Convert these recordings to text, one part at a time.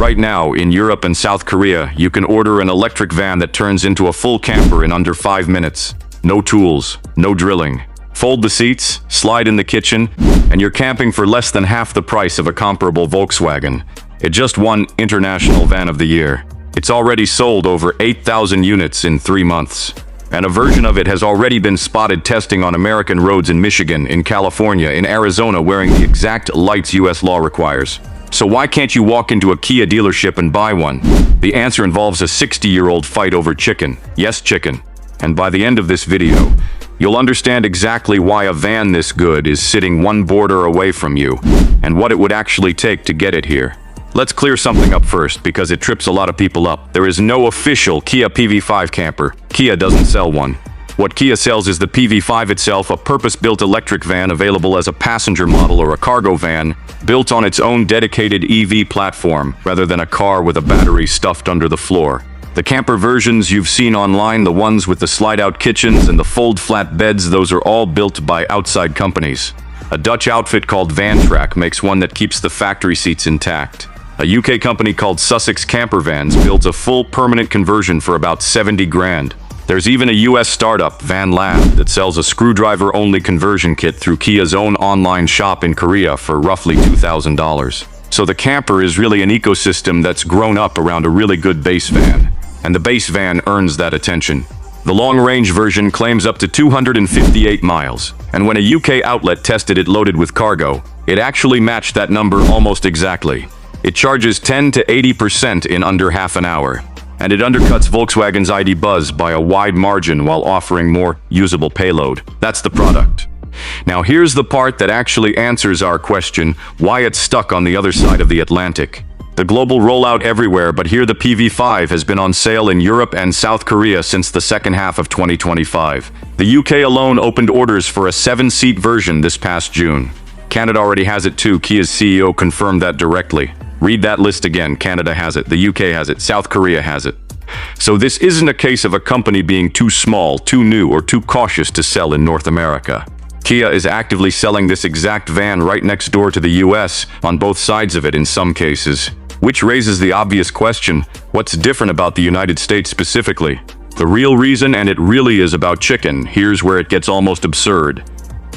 right now, in Europe and South Korea, you can order an electric van that turns into a full camper in under 5 minutes. No tools, no drilling. Fold the seats, slide in the kitchen, and you're camping for less than half the price of a comparable Volkswagen. It just won International Van of the Year. It's already sold over 8,000 units in 3 months. And a version of it has already been spotted testing on American roads in Michigan, in California, in Arizona, wearing the exact lights US law requires. So why can't you walk into a Kia dealership and buy one? The answer involves a 60-year-old fight over chicken. Yes, chicken. And by the end of this video, you'll understand exactly why a van this good is sitting one border away from you, and what it would actually take to get it here. Let's clear something up first, because it trips a lot of people up. There is no official Kia PV5 camper. Kia doesn't sell one. What Kia sells is the PV5 itself, a purpose-built electric van available as a passenger model or a cargo van, built on its own dedicated EV platform, rather than a car with a battery stuffed under the floor. The camper versions you've seen online, the ones with the slide-out kitchens and the fold-flat beds, those are all built by outside companies. A Dutch outfit called Vantrack makes one that keeps the factory seats intact. A UK company called Sussex Campervans builds a full permanent conversion for about 70 grand. There's even a US startup, Van Lab, that sells a screwdriver-only conversion kit through Kia's own online shop in Korea for roughly $2,000. So the camper is really an ecosystem that's grown up around a really good base van. And the base van earns that attention. The long-range version claims up to 258 miles, and when a UK outlet tested it loaded with cargo, it actually matched that number almost exactly. It charges 10 to 80% in under half an hour, and it undercuts Volkswagen's ID Buzz by a wide margin while offering more usable payload. That's the product. Now here's the part that actually answers our question, why it's stuck on the other side of the Atlantic. The global rollout everywhere, but here the PV5 has been on sale in Europe and South Korea since the second half of 2025. The UK alone opened orders for a 7-seat version this past June. Canada already has it too. Kia's CEO confirmed that directly. Read that list again. Canada has it, the UK has it, South Korea has it. So this isn't a case of a company being too small, too new, or too cautious to sell in North America. Kia is actively selling this exact van right next door to the US, on both sides of it in some cases. Which raises the obvious question, what's different about the United States specifically? The real reason, and it really is about chicken, here's where it gets almost absurd.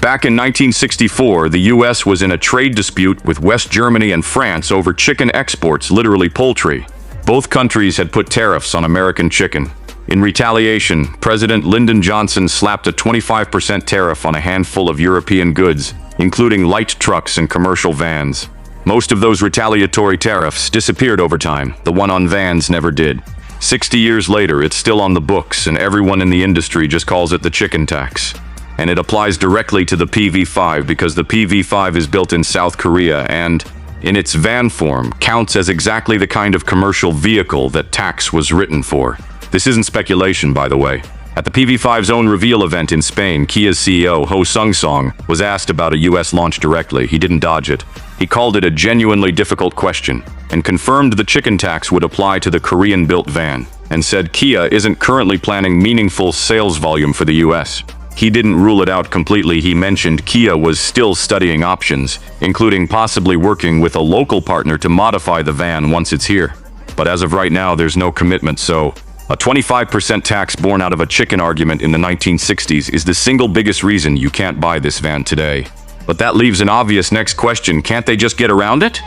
Back in 1964, the US was in a trade dispute with West Germany and France over chicken exports, literally poultry. Both countries had put tariffs on American chicken. In retaliation, President Lyndon Johnson slapped a 25% tariff on a handful of European goods, including light trucks and commercial vans. Most of those retaliatory tariffs disappeared over time. The one on vans never did. 60 years later, it's still on the books, and everyone in the industry just calls it the chicken tax. And it applies directly to the PV5 because the PV5 is built in South Korea and, in its van form, counts as exactly the kind of commercial vehicle that tax was written for. This isn't speculation, by the way. At the PV5's own reveal event in Spain, Kia's CEO, Ho Sung-song, was asked about a US launch directly. He didn't dodge it. He called it a genuinely difficult question, and confirmed the chicken tax would apply to the Korean-built van, and said Kia isn't currently planning meaningful sales volume for the US. He didn't rule it out completely. He mentioned Kia was still studying options, including possibly working with a local partner to modify the van once it's here. But as of right now, there's no commitment, so a 25% tax born out of a chicken argument in the 1960s is the single biggest reason you can't buy this van today. But that leaves an obvious next question, can't they just get around it?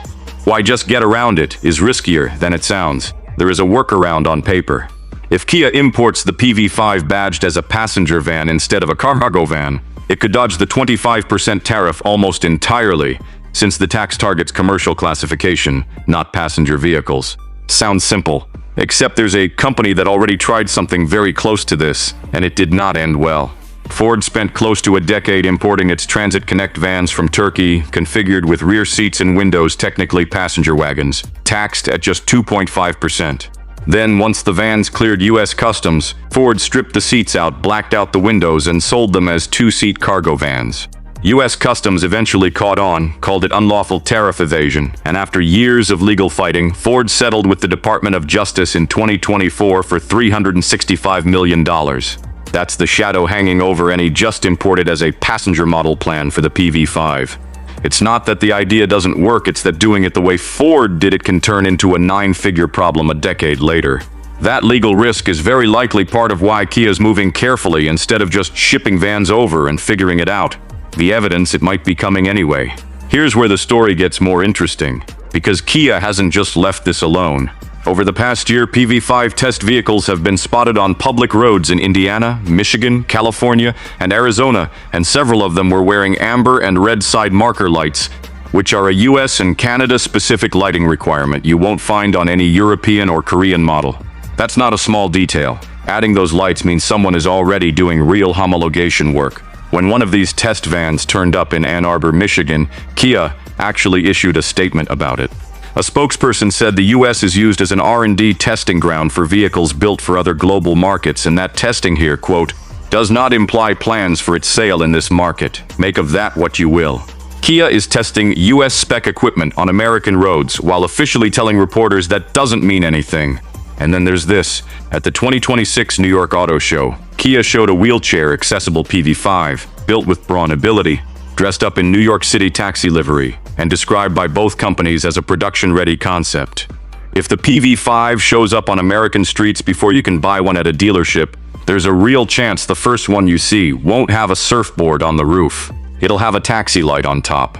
Why just get around it is riskier than it sounds. There is a workaround on paper. If Kia imports the PV5 badged as a passenger van instead of a cargo van, it could dodge the 25% tariff almost entirely, since the tax targets commercial classification, not passenger vehicles. Sounds simple, except there's a company that already tried something very close to this, and it did not end well. Ford spent close to a decade importing its Transit Connect vans from Turkey, configured with rear seats and windows, technically passenger wagons, taxed at just 2.5%. Then, once the vans cleared US customs, Ford stripped the seats out, blacked out the windows, and sold them as 2-seat cargo vans. US Customs eventually caught on, called it unlawful tariff evasion, and after years of legal fighting, Ford settled with the Department of Justice in 2024 for $365 million. That's the shadow hanging over any just imported as a passenger model plan for the PV5. It's not that the idea doesn't work, it's that doing it the way Ford did it can turn into a 9-figure problem a decade later. That legal risk is very likely part of why Kia is moving carefully instead of just shipping vans over and figuring it out. The evidence it might be coming anyway. Here's where the story gets more interesting, because Kia hasn't just left this alone. Over the past year, PV5 test vehicles have been spotted on public roads in Indiana, Michigan, California, and Arizona, and several of them were wearing amber and red side marker lights, which are a US and Canada-specific lighting requirement you won't find on any European or Korean model. That's not a small detail. Adding those lights means someone is already doing real homologation work. When one of these test vans turned up in Ann Arbor, Michigan, Kia actually issued a statement about it. A spokesperson said the US is used as an R&D testing ground for vehicles built for other global markets, and that testing here, quote, does not imply plans for its sale in this market. Make of that what you will. Kia is testing US-spec equipment on American roads while officially telling reporters that doesn't mean anything. And then there's this. At the 2026 New York Auto Show, Kia showed a wheelchair-accessible PV5, built with brawn ability, dressed up in New York City taxi livery, and described by both companies as a production-ready concept. If the PV5 shows up on American streets before you can buy one at a dealership, there's a real chance the first one you see won't have a surfboard on the roof. It'll have a taxi light on top.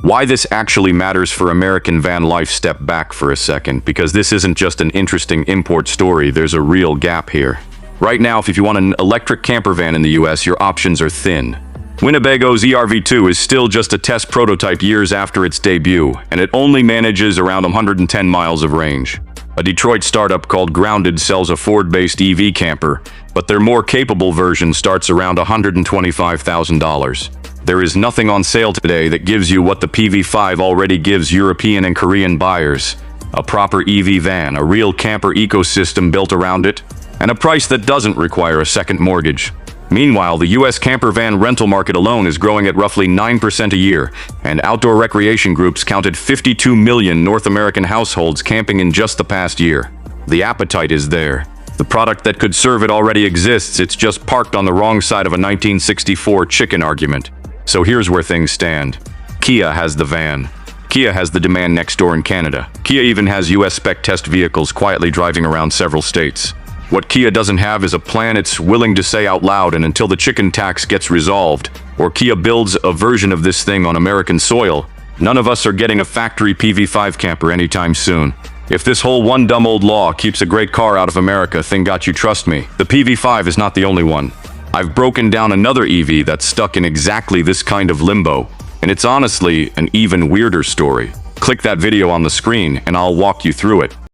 Why this actually matters for American van life, step back for a second, because this isn't just an interesting import story, there's a real gap here. Right now, if you want an electric camper van in the US, your options are thin. Winnebago's ERV2 is still just a test prototype years after its debut, and it only manages around 110 miles of range. A Detroit startup called Grounded sells a Ford-based EV camper, but their more capable version starts around $125,000. There is nothing on sale today that gives you what the PV5 already gives European and Korean buyers. A proper EV van, a real camper ecosystem built around it, and a price that doesn't require a second mortgage. Meanwhile, the US camper van rental market alone is growing at roughly 9% a year, and outdoor recreation groups counted 52 million North American households camping in just the past year. The appetite is there. The product that could serve it already exists, it's just parked on the wrong side of a 1964 chicken argument. So here's where things stand. Kia has the van. Kia has the demand next door in Canada. Kia even has US-spec test vehicles quietly driving around several states. What Kia doesn't have is a plan it's willing to say out loud, and until the chicken tax gets resolved, or Kia builds a version of this thing on American soil, none of us are getting a factory PV5 camper anytime soon. If this whole one dumb old law keeps a great car out of America thing got you, trust me, the PV5 is not the only one. I've broken down another EV that's stuck in exactly this kind of limbo, and it's honestly an even weirder story. Click that video on the screen and I'll walk you through it.